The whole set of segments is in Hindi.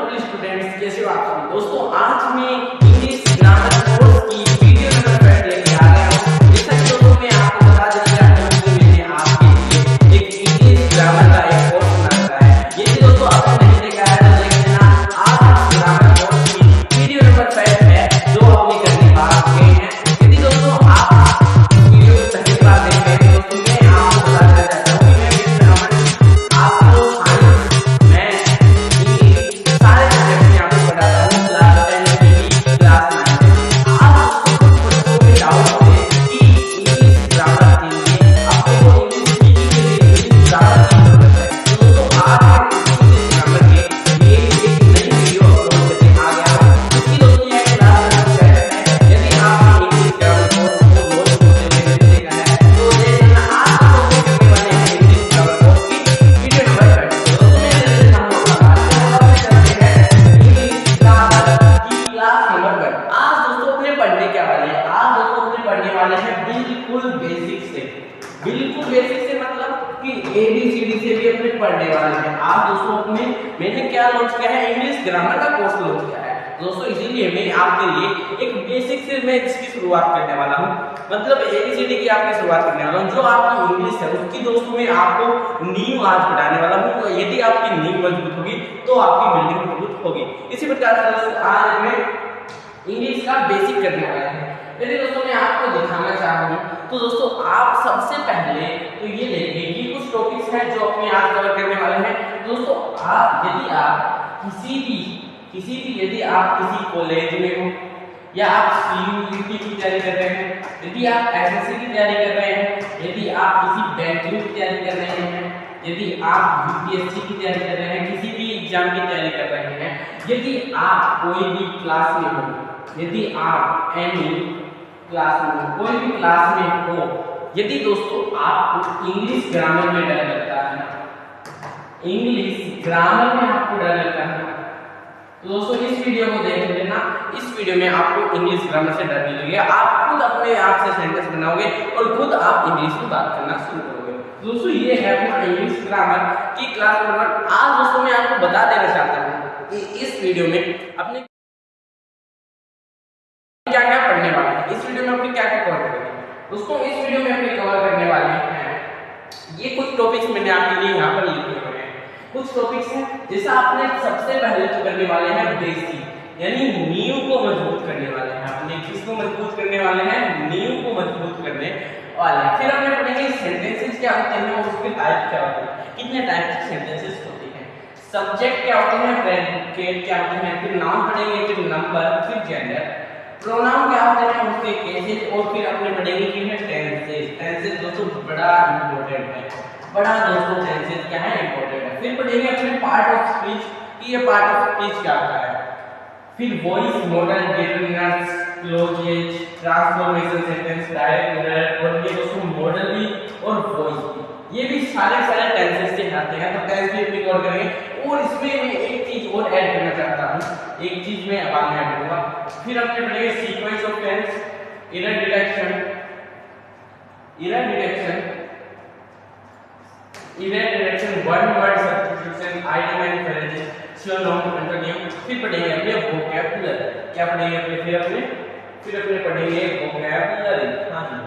लवली स्टूडेंट्स, कैसे हो आप सभी दोस्तों। आज मैं इंग्लिश ग्रामर कोर्स की वीडियो नंबर 5 लेके आ गया हूँ। जैसा कि दोस्तों मैं आपको बता दें कि मैंने आपके लिए एक इंग्लिश ग्रामर का एक कोर्स बना रखा है। यदि दोस्तों आपने नहीं देखा है तो देख लेना। आज ग्रामर कोर्स की वीडियो नंबर 5 है जो आपने करने बाकी हैं। यदि दोस्तों आप इस वीडियो को पहली बार देख रहे हैं दोस्तों, मैं आपको बताना चाहता हूँ कि मैं इंग्लिश ग्रामर आपको बिल्कुल बेसिक से मतलब कि ABCD से भी अपने पढ़ने वाले हैं। आज दोस्तों अपने मैंने क्या लॉन्च किया है, इंग्लिश ग्रामर का कोर्स लॉन्च किया है दोस्तों। इसीलिए मैं आपके लिए एक बेसिक से मैं इसकी शुरुआत करने वाला हूँ, मतलब ABCD की आपकी शुरुआत करने वाला हूँ। जो आपकी इंग्लिश है उसकी दोस्तों मैं आपको नींव आज पढ़ाने वाला हूँ। तो यदि आपकी नींव मजबूत होगी तो आपकी बिल्डिंग मजबूत होगी। इसी प्रकार से दोस्तों आज मैं इंग्लिश का बेसिक करने वाला है। यदि दोस्तों मैं आपको दिखाना चाहूँ तो दोस्तों आप सबसे पहले तो ये लेंगे, ये कुछ टॉपिक्स हैं जो अपने आज कवर करने वाले हैं दोस्तों। यदि आप किसी भी यदि आप किसी कॉलेज में हो या आप CUET की तैयारी कर रहे हैं, यदि आप SSC की तैयारी कर रहे हैं, यदि आप किसी बैंकिंग की तैयारी कर रहे हैं, यदि आप UPSC की तैयारी कर रहे हैं, किसी भी एग्जाम की तैयारी कर रहे हैं, यदि आप कोई भी क्लास में हो, यदि आप एनी क्लास में हो, कोई भी क्लास में हो, यदि दोस्तों आपको इंग्लिश ग्रामर में डर लगता है ना, इंग्लिश ग्रामर में आपको डर लगता है ना, तो दोस्तों इस वीडियो को देख लेना। इस वीडियो में आपको इंग्लिश ग्रामर से डर नहीं लगेगा। आप खुद अपने आप से सेंटेंस बनाओगे और खुद आप इंग्लिश में बात करना शुरू करोगे। दोस्तों ये है अपना इंग्लिश ग्रामर की क्लास नंबर 1। आज दोस्तों मैं आपको बता देना चाहता हूँ कि इस वीडियो में अपने क्या क्या पढ़ने वाले हैं, इस वीडियो में अपने क्या क्या कवर करेंगे दोस्तों। इस वीडियो में अपने कवर करने वाले हैं ये कुछ टॉपिक्स मैंने आपके लिए यहाँ पर लिखे हुए हैं। कुछ टॉपिक्स हैं जैसा आपने सबसे पहले तो करने वाले हैं बेसिक, यानी नींव को मजबूत करने वाले हैं। अपने किसको मजबूत करने वाले हैं, नींव को मजबूत करने वाले हैं। फिर अपने पढ़ेंगे सेंटेंसेस क्या होते हैं और उसके टाइप क्या होते हैं, कितने टाइप के सेंटेंसेस होते हैं, सब्जेक्ट क्या होते हैं, प्रेडिकेट क्या होते हैं, फिर नाउन पढ़ेंगे, फिर नंबर, फिर जेंडर, प्रोनाउन क्या होते हैं, उसके केसेस, और फिर अपने पढ़ेंगे कि है टेंसेस। टेंसेस दोस्तों बड़ा इंपॉर्टेंट है, बड़ा दोस्तों टेंसेस क्या है, इंपॉर्टेंट है। फिर पढ़ेंगे अपने पार्ट ऑफ स्पीच कि ये पार्ट ऑफ स्पीच क्या होता है। फिर voice modal, determiners, clauses, transformation sentence, direct, indirect, और ये दोस्तों मॉडल भी और वॉइस भी, ये भी सारे टेंसेस के आते हैं। तो टेंस भी अपने कवर करेंगे। और इसमें मैं एक चीज और ऐड करना चाहता हूँ, एक चीज मैं बाद में ऐड करूंगा। फिर अपने पढ़ेंगे sequence of tense, error detection, one word substitution, ideal phrases, synonym, antonym. फिर पढ़ेंगे अपने वोकैबुलरी, क्या पढ़ेंगे अपने फिर अपने पढ़ेंगे वोकैबुलरी। हाँ जी,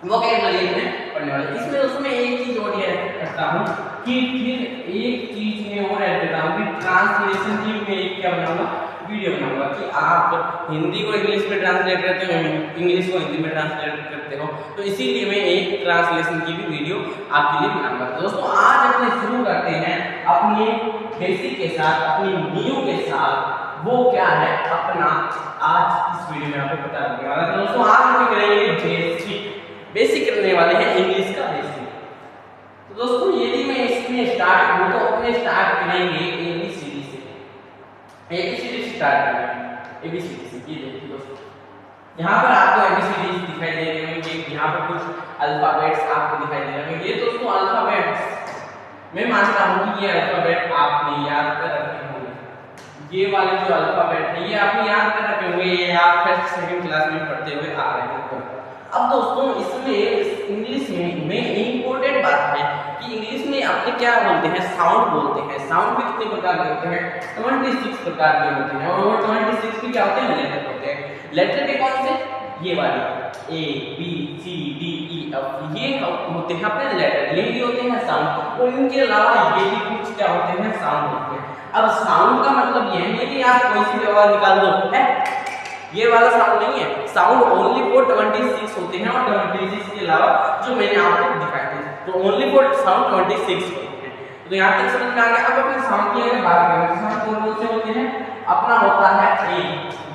वोकैबुलरी में पढ़ने वाले। इसमें दोस्तों मैं एक चीज और ऐड करता हूँ कि फिर एक चीज में और ऐड करता हूँ कि ट्रांसलेशन की मैं एक क्या बनाऊंगा, वीडियो बनाऊंगा कि आप हिंदी को इंग्लिश में ट्रांसलेट करते हो, इंग्लिश को हिंदी में ट्रांसलेट करते हो, तो इसीलिए मैं एक ट्रांसलेशन की भी वीडियो आपके लिए बनाऊंगा। दोस्तों आज अपने शुरू करते हैं अपने बेसिक के साथ, अपनी नींव के साथ। वो क्या है अपना आज इस वीडियो में आपको बता दूंगा। दोस्तों आज हम करेंगे बेसिक करने वाले हैं इंग्लिश का बेसिक। तो दोस्तों यदि मैं इसमें स्टार्ट करूं तो अपने स्टार्ट करेंगे ABCD से। ABCD से स्टार्ट करेंगे, ABCD से। ये देखिए दोस्तों यहाँ पर आपको ABCD दिखाई दे रहे होंगे, यहाँ पर कुछ अल्फाबेट्स आपको दिखाई दे रहे होंगे। ये दोस्तों अल्फाबेट्स मैं मानता हूँ कि ये अल्फाबेट आपने याद कर रखे होंगे। ये वाले जो अल्फाबेट है ये आपने याद कर रखे होंगे, ये आप फर्स्ट सेकंड क्लास में पढ़ते हुए आ रहे हो। अब दोस्तों इसमें इंग्लिश में इम्पोर्टेंट बात है कि इंग्लिश में अपने क्या बोलते हैं, साउंड बोलते हैं। साउंड भी कितने प्रकार के होते हैं, 26 प्रकार के होते हैं। और वो 26 भी क्या होते हैं, लेटर होते हैं। लेटर के कौन से, ये वाले A B C D E F, ये होते हैं अपने लेटर, ये भी होते हैं साउंड। और इनके अलावा ये भी कुछ क्या होते हैं, साउंड होते हैं। अब साउंड का मतलब ये है कि आप कोई सी भी आवाज निकाल दो, है ये वाला साउंड नहीं है। साउंड ओनली फॉर 26 होते हैं, और 26 के अलावा जो मैंने आपको दिखाए थे, तो ओनली फॉर साउंड 26 होते हैं। तो यहाँ तक समझ में आ गया। अब अपने साउंड की अगर बात करें तो साउंड कौन से होते हैं, अपना होता है A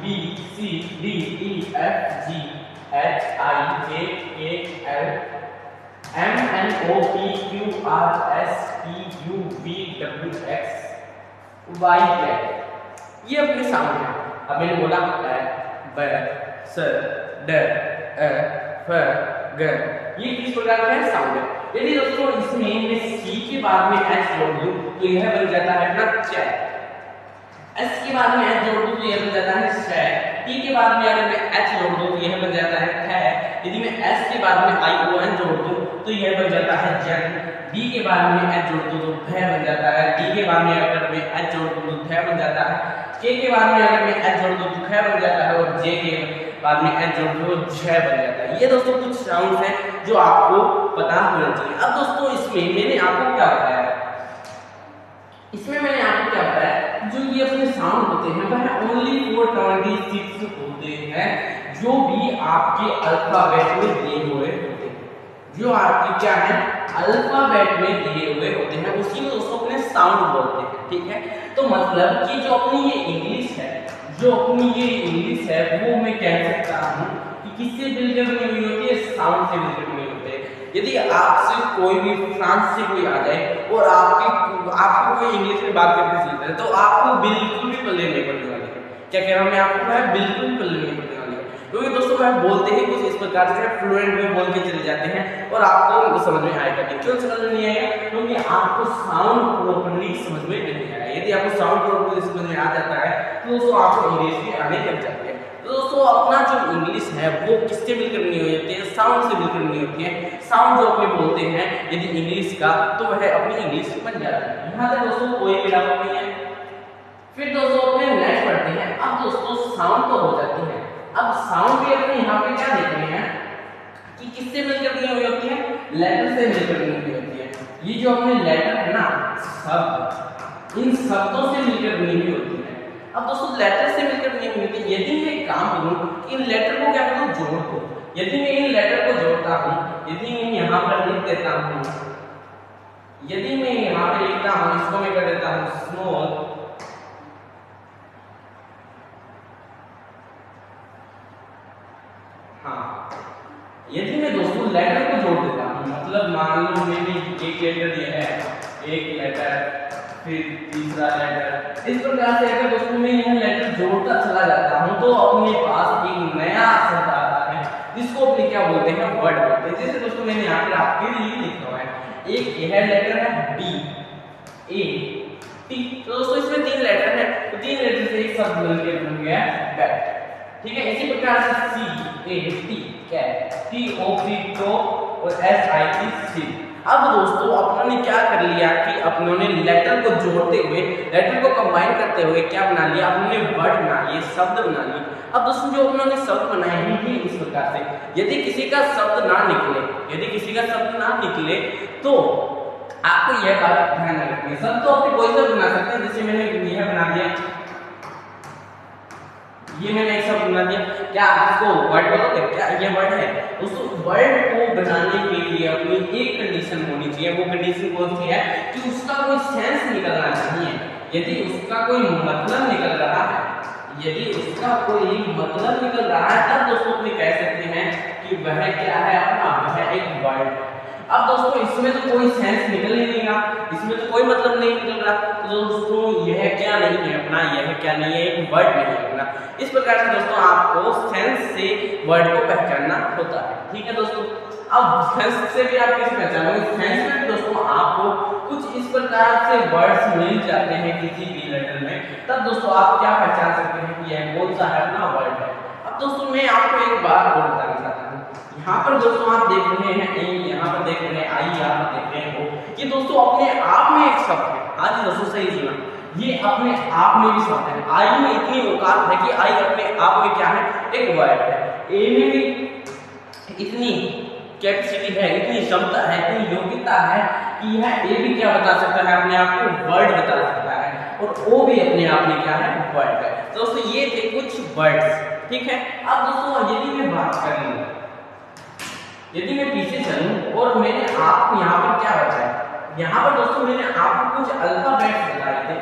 B C D E F G H I J K L M N O P Q R S T U V W X Y Z, ये अपने साउंड है। अब मैंने बोला ब स ड अ फ ग, ये किस प्रकार का है, साउंड है। यदि दोस्तों इसमें मैं सी के बाद में एच जोड़ दूं तो यह बन जाता है अपना च, एस के बाद में एच जोड़ दूं तो यह बन जाता है श, टी के बाद में अगर मैं एच जोड़ दूं तो यह बन जाता है थ, यदि मैं एस के बाद में आई ओ एन जोड़ दूं तो यह बन जाता है जन, डी के बाद में एच जोड़ दूं तो भ बन जाता है, टी के बाद में अगर मैं एच जोड़ दूं तो थ बन जाता है, के बाद में अगर मैं एच जोड़ दूं तो ख बन जाता है, और जे के बाद में एच जोड़ दूं तो झ बन जाता है। ये दोस्तों कुछ साउंड्स हैं जो आपको पता होना चाहिए। अब दोस्तों इसमें मैंने आपको क्या बताया, इसमें मैंने आपको क्या बताया, जो ये अपने साउंड होते हैं वह ओनली फॉर 26 होते हैं, जो भी आपके अल्फाबेट में दिए हुए होते हैं, जो आपके क्या है, अल्फाबेट में दिए हुए होते हैं, उसी में दोस्तों अपने साउंड बोलते हैं। ठीक है, तो मतलब कि जो अपनी ये इंग्लिश है, जो अपनी ये इंग्लिश है वो मैं कह सकता हूँ कि किससे मिलकर बनी हुई होती है, साउंड से मिलकर बनी होती है। यदि आपसे कोई भी फ्रांस से कोई आ जाए और आपको कोई इंग्लिश में बात करके सीखता है तो आपको बिल्कुल भी पल्ले नहीं पड़ने वाले। क्या कह रहा हूं मैं आपको, है बिल्कुल पल्ले नहीं पड़ने वाले, क्योंकि दोस्तों वह बोलते ही कुछ इस प्रकार से फ्लुएंट में बोल के चले जाते हैं और आपको समझ में आएगा नहीं। क्यों समझ में नहीं आएगा, क्योंकि आपको साउंड प्रॉपर्ली समझ में नहीं आएगा। यदि आपको साउंड प्रॉपर्ली समझ में आ जाता है तो दोस्तों आपको इंग्लिश भी आने लग जाती है। तो दोस्तों अपना जो इंग्लिश है वो किससे मिलकर बनी हुई होती है, साउंड से मिलकर बनी होती है। साउंड जो अपने बोलते हैं यदि इंग्लिश का, तो वह अपनी इंग्लिश बन जाता है। यहाँ तक दोस्तों कोई भी डाउट नहीं है। फिर दोस्तों अपने नेक्स्ट पढ़ते हैं। अब दोस्तों साउंड तो हो जाती है, अब साउंड भी अपने यहाँ पे क्या देख रहे हैं कि किससे मिलकर बनी हुई होती है, लेटर से मिलकर बनी हुई होती है। ये जो अपने लेटर है ना, शब्द, इन शब्दों से मिलकर बनी हुई होती है। अब दोस्तों लेटर से मिलकर बनी हुई होती है। यदि मैं एक काम करूं, इन लेटर को क्या करूं, जोड़ दूं। यदि मैं इन लेटर को जोड़ता हूं, यदि मैं यहाँ पर लिख देता हूं, यदि मैं यहाँ पे लिखता हूं, इसको मैं कर देता हूं स्मॉल, हाँ, यदि मैं दोस्तों लेटर को जोड़ देता हूँ, मतलब मान लो मैंने एक लेटर ये है, एक लेटर, फिर तीसरा लेटर, इस प्रकार से अगर दोस्तों मैं यह लेटर जोड़ता चला जाता हूँ तो अपने पास एक नया शब्द आता है, जिसको अपने क्या बोलते हैं, वर्ड बोलते हैं। जैसे दोस्तों मैंने यहाँ पर आपके लिए लिखा हुआ है, एक यह लेटर है बी, ए, टी। तो दोस्तों इसमें 3 लेटर है, तो 3 लेटर से एक शब्द मिलकर बन गया बैट। ठीक है, इसी प्रकार से C, A, T, cat, T, O, P, top, और एस, आई, टी, सी। अब दोस्तों अपनों ने क्या कर लिया कि अपनों ने लेटर को जोड़ते हुए, लेटर को कंबाइन करते हुए क्या बना लिया, अपनों ने वर्ड बना लिए, शब्द बना लिए। अब दोस्तों जो अपनों ने शब्द बनाए हैं ही इस प्रकार से, यदि किसी का शब्द ना निकले, यदि किसी का शब्द ना निकले तो आपको यह बात ध्यान रखनी है। शब्द तो अपने कोई सा बना सकते हैं, जैसे मैंने यह बना दिया, ये मैंने एक शब्द बना दिया, क्या आपको वर्ड बोलोगे, क्या ये वर्ड है। दोस्तों वर्ड को बनाने के लिए अपनी एक कंडीशन होनी चाहिए, वो कंडीशन कौन सी है कि उसका कोई सेंस निकलना चाहिए। यदि उसका कोई मतलब निकल रहा है, यदि उसका कोई मतलब निकल रहा है, तब दोस्तों अपने कह सकते हैं कि वह क्या है, अपना वह एक वर्ड है। अब दोस्तों इसमें तो कोई सेंस निकल ही नहीं रहा, इसमें तो कोई मतलब नहीं निकल रहा, तो दोस्तों यह क्या नहीं है अपना, यह क्या नहीं है, एक वर्ड नहीं है अपना। इस प्रकार से दोस्तों आपको सेंस से वर्ड को पहचानना होता है। ठीक है दोस्तों, अब सेंस से भी आप कैसे पहचानोगे, सेंस में दोस्तों आपको कुछ इस प्रकार से वर्ड्स मिल जाते हैं किसी भी लेटर में, तब दोस्तों आप क्या पहचान सकते हैं कि यह कौन सा है, अपना वर्ड है। अब दोस्तों मैं आपको एक बात और बताना चाहता हूँ, यहाँ पर दोस्तों आप देख रहे हैं ए, यहाँ पर देख रहे हैं आई, यहाँ पर देख रहे हैं ओ, ये दोस्तों अपने आप में एक शब्द है। हाँ जी दोस्तों सही सुना, ये अपने आप में भी शब्द है। आई में इतनी औकात है कि आई अपने आप में क्या है, एक वर्ड है। ए में भी इतनी कैपेसिटी है, इतनी क्षमता है, इतनी योग्यता है कि यह ए भी क्या बता सकता है, अपने आप को वर्ड बता सकता है, और ओ भी अपने आप में क्या है, वर्ड है। तो दोस्तों ये थे कुछ वर्ड्स, ठीक है। अब दोस्तों यदि मैं बात करूं, यदि मैं पीछे चलूं और मैंने आपको यहाँ पर क्या बताया, यहाँ पर दोस्तों मैंने आपको कुछ अल्फाबेट बताए थे,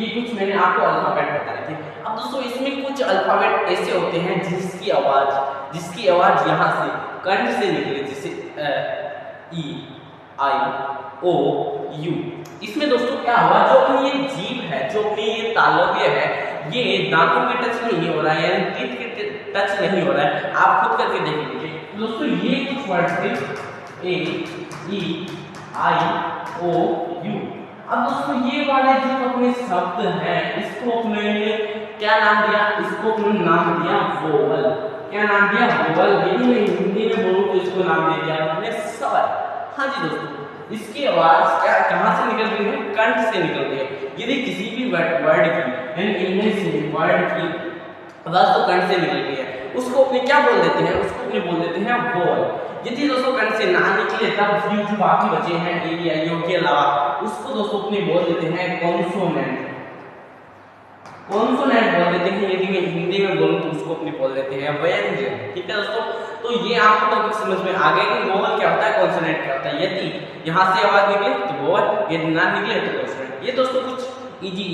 ये कुछ मैंने आपको अल्फाबेट बताए थे। अब दोस्तों इसमें कुछ अल्फाबेट ऐसे होते हैं जिसकी आवाज यहाँ से कंठ से निकले, जैसे ई, आई, ओ, यू। इसमें दोस्तों क्या हुआ, जो अपनी ये जीभ है, जो अपनी ये तालव्य है, ये दांतों के टच नहीं हो रहा है, यानी टीथ के टच नहीं हो रहा है। आप खुद करके देख लीजिए दोस्तों, ये कुछ वर्ड थे ए, ई, आई, ओ, यू। अब दोस्तों ये वाले जो अपने शब्द हैं, इसको अपने क्या नाम दिया, इसको अपने नाम दिया वोवल। क्या नाम दिया, वोवल। यदि मैं हिंदी में बोलूं तो इसको नाम दे दिया अपने स्वर। हाँ जी दोस्तों, इसकी आवाज क्या कहां से निकल रही है, कंठ से निकल रही है। यदि किसी भी वर्ड की, इनमें से वर्ड की आवाज तो कंठ से निकल रही है, उसको अपने क्या बोल देते हैं, उसको अपने बोल देते हैं वोवल। यदि दोस्तों कंठ से ना निकले तब जो बाकी बचे हैं ए, आई, ओ के अलावा, उसको दोस्तों अपने बोल देते हैं कॉन्सोनेंट। कॉन्सोनेंट बोल देते हैं। यदि मैं हिंदी में बोलूं तो उसको अपने बोल देते हैं व्यंजन, ठीक है दोस्तों। तो ये आपको टॉपिक समझ में आ गया कि वोवल क्या होता है, कॉन्सोनेंट क्या होता है। यदि यहाँ से आवाज निकले तो वोवल, यदि ना निकले तो कॉन्सोनेंट। ये दोस्तों कुछ इजी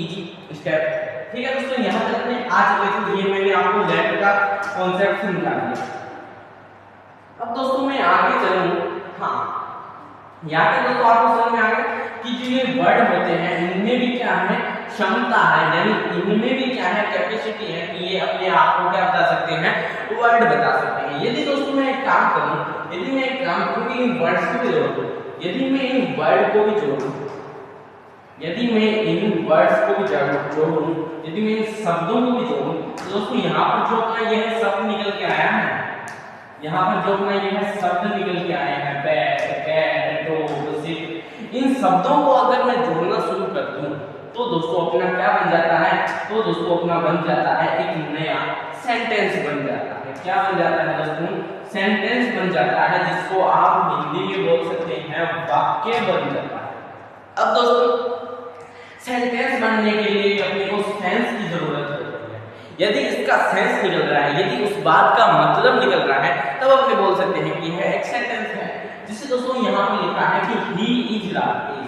स्टेप, ठीक है दोस्तों। यहाँ तक मैं आ चुके थे, ये मैंने आपको लेटर का कॉन्सेप्ट समझा दिया। अब दोस्तों मैं आगे चलूं, हाँ यहाँ तक दोस्तों आपको समझ में आ गया कि जो ये वर्ड होते हैं, इनमें भी क्या है, क्षमता है, यानी इनमें भी क्या है, कैपेसिटी है कि ये अपने आप को क्या बता सकते हैं, वर्ड बता सकते हैं। यदि दोस्तों मैं एक काम करूं, यदि मैं एक काम करूं कि इन वर्ड्स को भी जोड़ दूं, यदि मैं इन वर्ड को भी जोड़ूं, यदि मैं इन वर्ड्स को भी जोड़ूं, यदि मैं इन शब्दों को भी जोड़ूं, तो दोस्तों यहाँ पर जो अपना यह शब्द निकल के आया है, यहाँ पर जो अपना यह शब्द निकल के आए हैं, बैट, कैट, डॉग, जिप, इन शब्दों को अगर मैं जोड़ना शुरू कर दूं तो दोस्तों अपना क्या बन जाता है, तो दोस्तों अपना बन जाता है एक नया सेंटेंस बन जाता है। क्या बन जाता है दोस्तों, सेंटेंस बन जाता है, जिसको आप हिंदी में बोल सकते हैं वाक्य बन जाता है। अब दोस्तों सेंटेंस बनने के लिए अपने को सेंस की जरूरत होती है। यदि इसका सेंस निकल रहा है, यदि उस बात का मतलब निकल रहा है, तब अपने बोल सकते हैं कि यह एक सेंटेंस है। जिसे दोस्तों यहाँ पे लिखा है कि ही is Rakesh,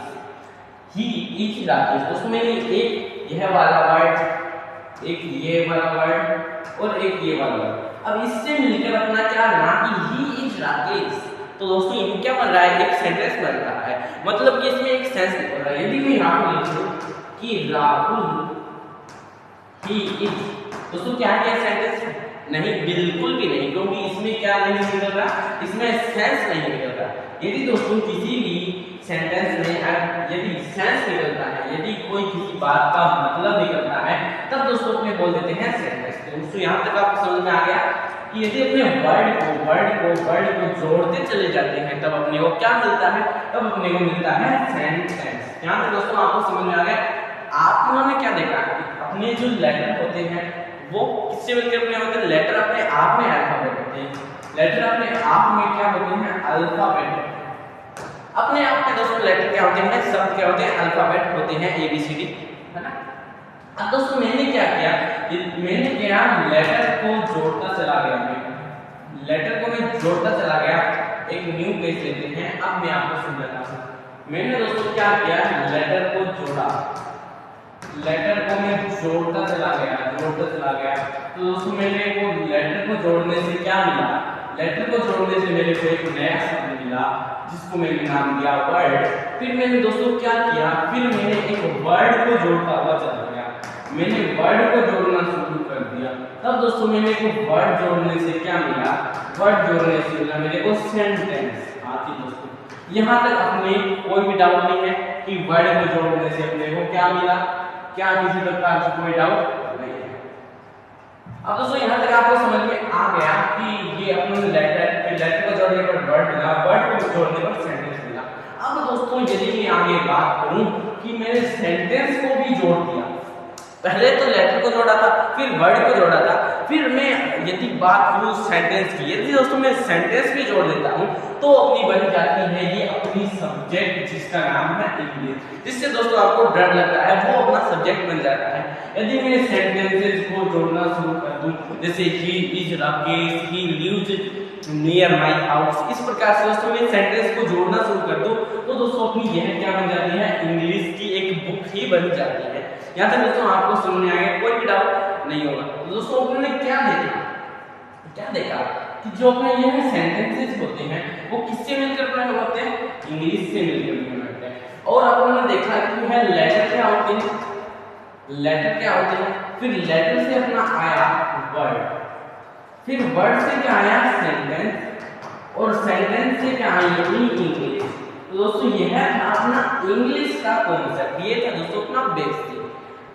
he is Rakesh. दोस्तों मैंने एक यह वाला वर्ड, एक ये वाला वर्ड और एक ये वाला वर्ड, अब इससे मिलकर अपना क्या बना कि ही इज राकेश। तो दोस्तों ये क्या बन रहा है, एक सेंटेंस बन रहा है, मतलब कि इसमें एक सेंस निकल रहा है। यदि मैं यहाँ पर लिखूं कि राहुल ही इज, दोस्तों क्या है, सेंटेंस है? नहीं, बिल्कुल भी नहीं, क्योंकि इसमें क्या नहीं निकल रहा, इसमें सेंस नहीं निकल रहा। यदि दोस्तों किसी भी सेंटेंस में यदि सेंस निकलता है, यदि कोई किसी बात का मतलब निकलता है, तब दोस्तों अपने बोल देते हैं सेंटेंस। तो दोस्तों यहाँ तक आपको समझ में आ गया कि यदि अपने वर्ड को जोड़ते चले जाते हैं, तब अपने को क्या मिलता है, तब अपने को मिलता है सेंटेंस। यहाँ तक दोस्तों आपको समझ में आ गया। आप लोगों ने क्या देखा कि अपने जो लेटर होते हैं वो किससे मिलकर अपने होते हैं, लेटर अपने आप में अल्फाबेट होते हैं, लेटर अपने आप में क्या होते हैं, अल्फाबेट। अपने आप में दोस्तों लेटर क्या होते हैं, शब्द क्या होते हैं, अल्फाबेट होते हैं, ABCD, है ना। अब दोस्तों मैंने क्या किया, मैंने क्या लेटर को जोड़ता चला गया, लेटर को मैं जोड़ता चला गया। एक न्यू पेज लेते हैं, अब मैं आपको समझाता हूं। मैंने दोस्तों क्या किया, लेटर को जोड़ा, लेटर को मैं जोड़ता चला गया। तो दोस्तों मैंने वो लेटर को जोड़ने से क्या मिला, लेटर को जोड़ने से मेरे को एक नया शब्द मिला, जिसको मैंने नाम दिया वर्ड। फिर मैंने दोस्तों क्या किया, फिर मैंने एक वर्ड को जोड़ता हुआ चला गया, मैंने वर्ड को जोड़ना शुरू कर दिया। तब दोस्तों मैंने को वर्ड जोड़ने से क्या मिला, वर्ड जोड़ने से मिला मेरे को सेंटेंस। आती दोस्तों यहाँ तक अपने कोई भी डाउट नहीं है कि वर्ड को जोड़ने से अपने को क्या मिला, क्या किसी प्रकार का कोई डाउट नहीं है। अब दोस्तों यहाँ तक आपको समझ में आ गया कि ये अपने लेटर को जोड़ जोड़ने पर वर्ड मिला, वर्ड को जोड़ने पर सेंटेंस मिला। अब दोस्तों यदि मैं आगे बात करूं कि मैंने सेंटेंस को भी जोड़ दिया, पहले तो लेटर को जोड़ा था, फिर वर्ड को जोड़ा था, फिर मैं यदि बात करूं सेंटेंस की, यदि दोस्तों मैं सेंटेंस भी जोड़ देता हूं तो अपनी बन जाती है ये अपनी सब्जेक्ट जिसका नाम है इंग्लिश। जिससे दोस्तों आपको डर लगता है वो अपना सब्जेक्ट बन जाता है। यदि मैं सेंटेंसेस को जोड़ना शुरू कर दूं, जैसे he is Rakesh, he lives near my house, इस प्रकार से दोस्तों मैं सेंटेंस को जोड़ना शुरू कर दूं तो दोस्तों अपनी यह क्या बन जाती है, इंग्लिश की एक बुक ही बन जाती है। यहाँ तक दोस्तों आपको समझ में आएगा, कोई भी डाउट नहीं होगा। तो दोस्तों उन्होंने क्या देखा कि जो अपने यह सेंटेंसेस होते हैं वो किससे मिलकर बने होते हैं, इंग्लिश से मिलकर बने होते हैं। और अब उन्होंने देखा कि वह लेटर क्या होते हैं, फिर लेटर से अपना आया वर्ड, फिर वर्ड से क्या आया सेंटेंस, और सेंटेंस से क्या आई इंग्लिश। तो दोस्तों यह था अपना इंग्लिश का कॉन्सेप्ट, ये था दोस्तों अपना बेसिक।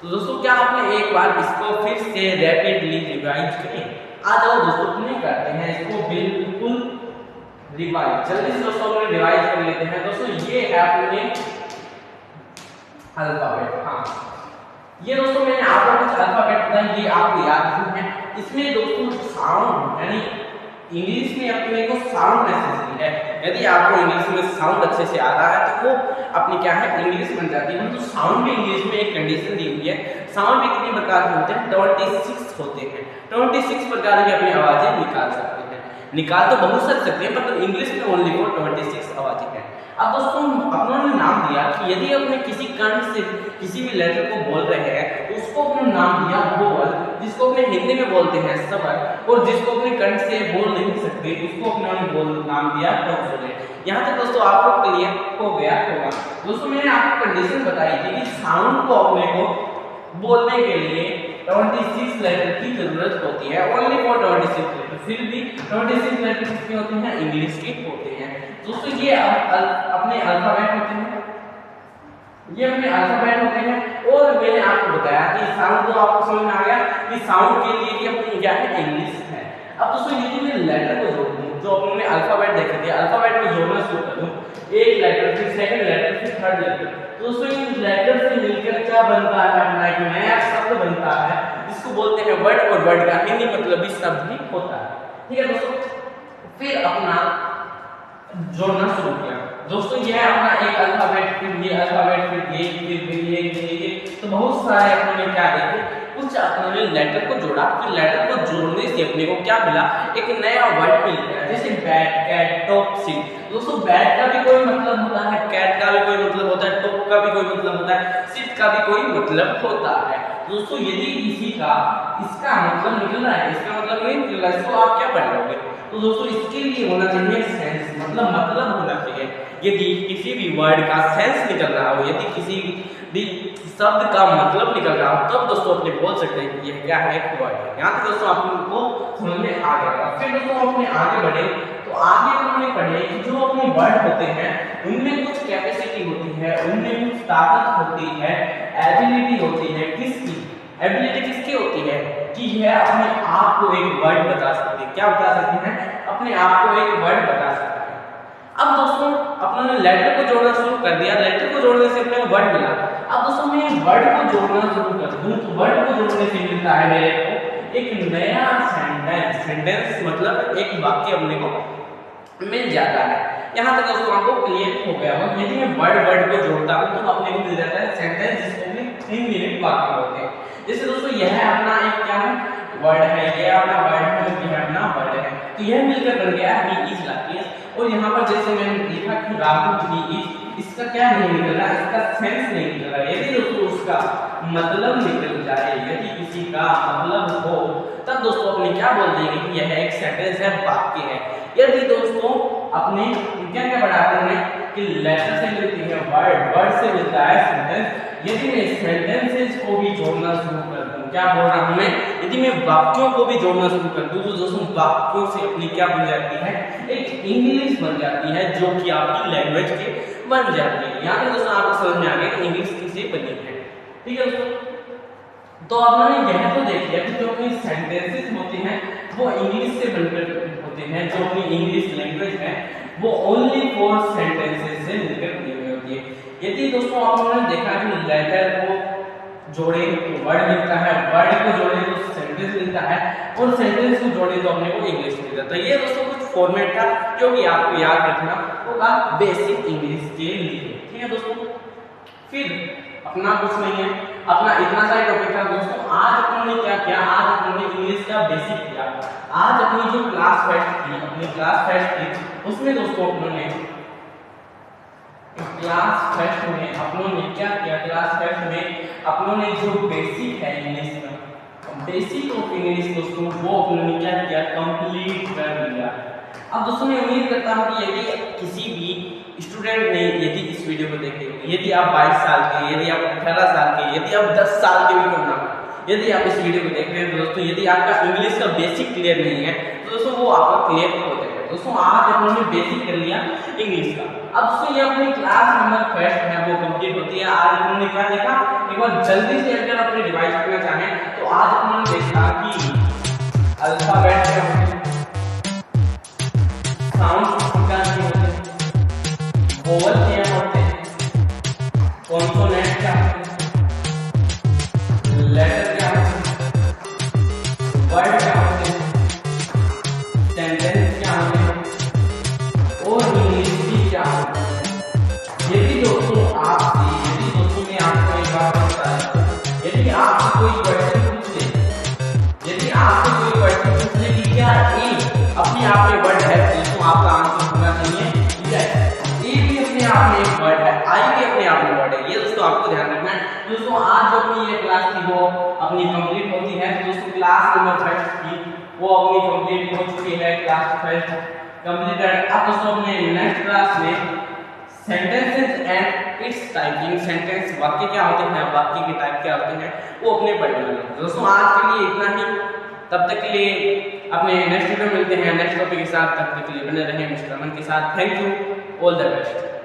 तो दोस्तों क्या आपने एक बार इसको फिर से रैपिडली रिवाइज करें? आ जाओ दोस्तों, नहीं करते हैं इसको बिल्कुल रिवाइज, जल्दी से दोस्तों अपने रिवाइज कर लेते हैं। दोस्तों ये है अपने अल्फाबेट। हाँ, ये दोस्तों मैंने आपको कुछ अल्फाबेट बताया, ये आपको याद है। इसमें दोस्तों साउंड यानी इंग्लिश में अपने को साउंड नेसेसरी है। यदि आपको इंग्लिश में साउंड अच्छे से आ रहा है तो वो अपनी क्या है, इंग्लिश बन जाती है। तो साउंड भी इंग्लिश में एक कंडीशन दी हुई है। साउंड भी कितने प्रकार के होते हैं, 26 होते हैं। 26 प्रकार की अपनी आवाजें निकाल सकते हैं। निकाल तो बहुत सकते हैं, पर इंग्लिश में ओनली वो 26 आवाजें हैं। अब दोस्तों अपनों ने नाम दिया कि यदि अपने किसी कंठ से किसी भी लेटर को बोल रहे हैं तो उसको अपने नाम दिया वोवल, जिसको अपने हिंदी में बोलते हैं स्वर, और जिसको अपने कंठ से बोल नहीं सकते उसको अपने नाम दिया कॉन्सोनेंट। यहाँ तक दोस्तों आपको क्लियर हो गया होगा। दोस्तों मैंने आपको कंडीशन बताई थी कि साउंड को अपने को बोलने के लिए 26 लेटर की जरूरत होती है, ओनली फॉर 26 लेटर। फिर भी 26 लेटर किसके होते हैं, इंग्लिश के होते हैं। दोस्तों ये अपने अल्फाबेट होते हैं, ये अपने अल्फाबेट होते हैं। और मैंने आपको बताया कि साउंड तो आपको समझ में आ गया कि साउंड के लिए ये अपनी क्या है, इंग्लिश है। अब दोस्तों यदि मैं लेटर को जोड़ दूं, जो अपने अल्फाबेट देखे थे, अल्फाबेट को जोड़ना शुरू कर दूं, एक लेटर फिर सेकंड लेटर फिर थर्ड लेटर, तो दोस्तों इन लेटर से मिलकर क्या बनता है, अपना एक नया शब्द बनता है जिसको बोलते हैं वर्ड, और वर्ड का हिंदी मतलब भी शब्द ही होता है। ठीक है दोस्तों, फिर अपना जोड़ना शुरू किया। दोस्तों यह अपना एक अल्फाबेट, फिर ये अल्फाबेट, फिर ये तो बहुत सारे अपने क्या देखे, कुछ अपने लेटर को जोड़ा। फिर लेटर को जोड़ने से अपने को क्या मिला, एक नया वर्ड मिल गया। जैसे बैट, कैट, टॉप, सिट। दोस्तों बैट का भी कोई मतलब होता है, कैट का भी कोई मतलब होता है, टॉप का भी कोई मतलब होता है, सिट का भी कोई मतलब होता है। दोस्तों यदि किसी का इसका मतलब निकल रहा है, इसका मतलब नहीं निकल रहा है, इसको आप क्या पढ़ोगे? तो दोस्तों इसके लिए होना चाहिए सेंस, मतलब होना चाहिए। यदि किसी भी वर्ड का सेंस निकल रहा हो, यदि किसी भी शब्द का मतलब निकल रहा हो, तब दोस्तों अपने बोल सकते हैं कि यह क्या है, एक वर्ड है। यहाँ तक दोस्तों आपको समझ में आ गया। फिर दोस्तों अपने आगे बढ़े तो आगे उन्होंने पढ़े कि जो अपने वर्ड होते हैं उनमें कुछ कैपेसिटी होती है, उनमें कुछ ताकत होती है, एबिलिटी होती है। किसकी एबिलिटी किसकी होती है कि यह अपने आप को एक वर्ड बता सकते हैं। क्या बता सकते हैं, अपने आप को एक वर्ड बता सकते हैं। अब दोस्तों अपने लेटर को जोड़ना शुरू कर दिया, लेटर को जोड़ने से अपने वर्ड मिला। अब दोस्तों मैं वर्ड को जोड़ना शुरू कर दूं तो वर्ड को जोड़ने से मिलता है मेरे को एक नया सेंटेंस। सेंटेंस मतलब एक वाक्य अपने को मिल जाता है। यहाँ तक दोस्तों आपको क्लियर हो गया होगा। यदि मैं वर्ड को जोड़ता हूँ तो अपने को मिल जाता है सेंटेंस, जिसको हम 3 मिनट वाक्य बोलते हैं। जैसे दोस्तों यह अपना एक क्या है, वर्ड है, ये अपना वर्ड है, ये अपना वर्ड है। तो यह मिलकर बन गया ही इज राकेश। और यहाँ पर जैसे मैंने लिखा कि राहुल ही इज, इसका क्या नहीं निकल रहा, इसका सेंस नहीं निकल रहा। यदि दोस्तों उसका मतलब निकल जाए, यदि किसी का मतलब हो, तब दोस्तों अपने क्या बोल देंगे कि यह एक सेंटेंस है, वाक्य है। यदि दोस्तों अपने क्या क्या बढ़ाते हैं कि लेटर से मिलती है वर्ड, वर्ड से मिलता है सेंटेंस। यदि मैं सेंटेंसेस को भी जोड़ना शुरू कर दूं, क्या बोल रहा हूं मैं, यदि मैं वाक्यों को भी जोड़ना शुरू कर दूं तो दोस्तों वाक्यों से अपनी क्या बन जाती है, एक इंग्लिश बन जाती है, जो कि आपकी लैंग्वेज की बन जाती है। यहाँ पे दोस्तों आपको समझ में आ गया कि इंग्लिश किससे बनी है। ठीक है दोस्तों, तो आपने यह तो देख लिया कि जो अपनी सेंटेंसेस होती हैं वो इंग्लिश से बनकर होते हैं जो अपनी इंग्लिश लैंग्वेज है वो ओनली फॉर सेंटेंसेस से मिलकर बनी हुई होती है। यदि दोस्तों आप लोगों ने देखा कि लेटर को जोड़े तो वर्ड मिलता है, वर्ड को जोड़े तो सेंटेंस मिलता है, और सेंटेंस को जोड़े तो अपने को इंग्लिश मिलता है। तो ये दोस्तों कुछ फॉर्मेट था जो कि आपको याद रखना होगा बेसिक इंग्लिश के लिए। ठीक है दोस्तों, फिर अपना कुछ नहीं है, अपना इतना सा टॉपिक था दोस्तों। आज अपनों ने क्या किया, आज अपनों ने इंग्लिश का बेसिक किया। आज अपनी जो क्लास फेस्ट थी, अपनी क्लास फेस्ट थी उसमें दोस्तों अपनों ने क्लास फेस्ट में अपनों ने क्या किया, क्लास फेस्ट में अपनों ने जो बेसिक है इंग्लिश का, बेसिक ऑफ इंग्लिश दोस्तों वो अपनों ने क्या किया, कंप्लीट कर लिया। अब दोस्तों मैं उम्मीद करता हूँ कि यदि किसी भी स्टूडेंट ने यदि इस वीडियो को देखे, यदि आप 22 साल के, यदि आप 18 साल के, यदि आप 10 साल के भी क्यों ना, यदि आप इस वीडियो को देख रहे हैं तो दोस्तों यदि आपका इंग्लिश का बेसिक क्लियर नहीं है तो दोस्तों वो आपका क्लियर हो जाएगा। दोस्तों आज हमने बेसिक कर लिया इंग्लिश का। अब दोस्तों ये अपनी क्लास नंबर फर्स्ट है वो कंप्लीट होती है। आज हमने क्या देखा, एक बार जल्दी से अगर अपने रिवाइज करना चाहें तो आज हमने देखा कि अल्फाबेट क्या होते हैं, साउंड क्या होते हैं, वोवल क्या होते हैं, कॉन्सोनेंट क्या होते हैं, लेटर क्या होते हैं, वर्ड क्या होते हैं, सेंटेंस क्या होते हैं, और इंग्लिश भी क्या होते हैं। यदि दोस्तों मैं आपको एक बात बताता हूं, यदि आपसे कोई क्वेश्चन पूछे, यदि आपसे कोई क्वेश्चन पूछे कि क्या ए अपने आप में वर्ड है, तो आपका आंसर होना चाहिए यस। ए भी अपने आप में एक वर्ड है, आई भी अपने आप में वर्ड है। ये दोस्तों आपको ध्यान रखना है। दोस्तों आज जो अपनी ये क्लास थी वो अपनी कंप्लीट होती है। दोस्तों क्लास नंबर 5 की वो अपनी कंप्लीट हो चुकी है, क्लास 5 कंप्लीटेड। अब दोस्तों अपने नेक्स्ट क्लास में sentences and it's typing, sentence वाक्य क्या होते हैं, वाक्य के टाइप क्या होते हैं वो अपने पढ़ेंगे। दोस्तों आज के लिए इतना ही, तब तक के लिए अपने नेक्स्ट वीडियो मिलते हैं नेक्स्ट टॉपिक के साथ। तब तक के लिए बने रहें मिस्टर अमन के साथ। Thank you, all the best.